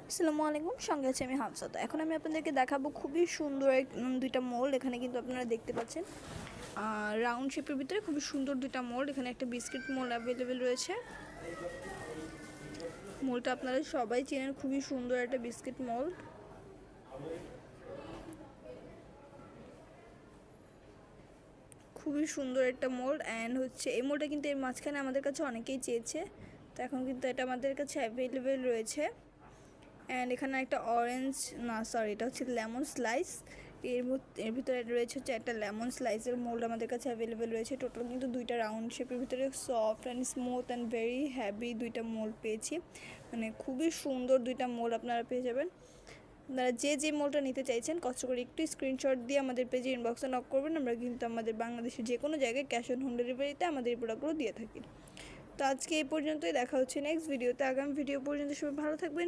আসসালামু আলাইকুম, সঙ্গে আছে আমি হাফসাত। এখন আমি আপনাদেরকে দেখাবো খুবই সুন্দর দুইটা মোল্ড। এখানে কিন্তু আপনারা দেখতে পাচ্ছেন রাউন্ড শেপের ভিতরে খুবই সুন্দর দুইটা মোল্ড। এখানে একটা বিস্কিট মোল্ড অ্যাভেলেবেল রয়েছে। মোল্ডটা আপনারা সবাই চেনেন, খুবই সুন্দর একটা বিস্কিট মোল্ড। খুবই সুন্দর একটা মোল্ড অ্যান্ড হচ্ছে এই মোল্ডটা কিন্তু এর মাঝখানে আমাদের কাছে অনেকেই চেয়েছে, তো এখন কিন্তু এটা আমাদের কাছে অ্যাভেলেবেল রয়েছে। অ্যান্ড এখানে একটা অরেঞ্জ, না সরি, এটা হচ্ছে লেমন স্লাইস। এর ভিতরে রয়েছে হচ্ছে একটা লেমন স্লাইসের মোল্ড আমাদের কাছে অ্যাভেলেবেল রয়েছে। টোটাল কিন্তু দুইটা রাউন্ড শেপের ভিতরে soft and smooth and very heavy দুইটা মোল্ড পেয়েছি। মানে খুবই সুন্দর দুইটা মোল্ড আপনারা পেয়ে যাবেন। আপনারা যে মোলটা নিতে চাইছেন কষ্ট করে একটু স্ক্রিনশট দিয়ে আমাদের পেজে ইনবক্সে নক করবেন। আমরা কিন্তু আমাদের বাংলাদেশের যে কোনো জায়গায় ক্যাশ অন হোম ডেলিভারিতে আমাদের এই প্রোডাক্টগুলো দিয়ে থাকি। তো আজকে এই পর্যন্তই, দেখা হচ্ছে নেক্সট ভিডিওতে। আগামী ভিডিও পর্যন্ত সবাই ভালো থাকবেন।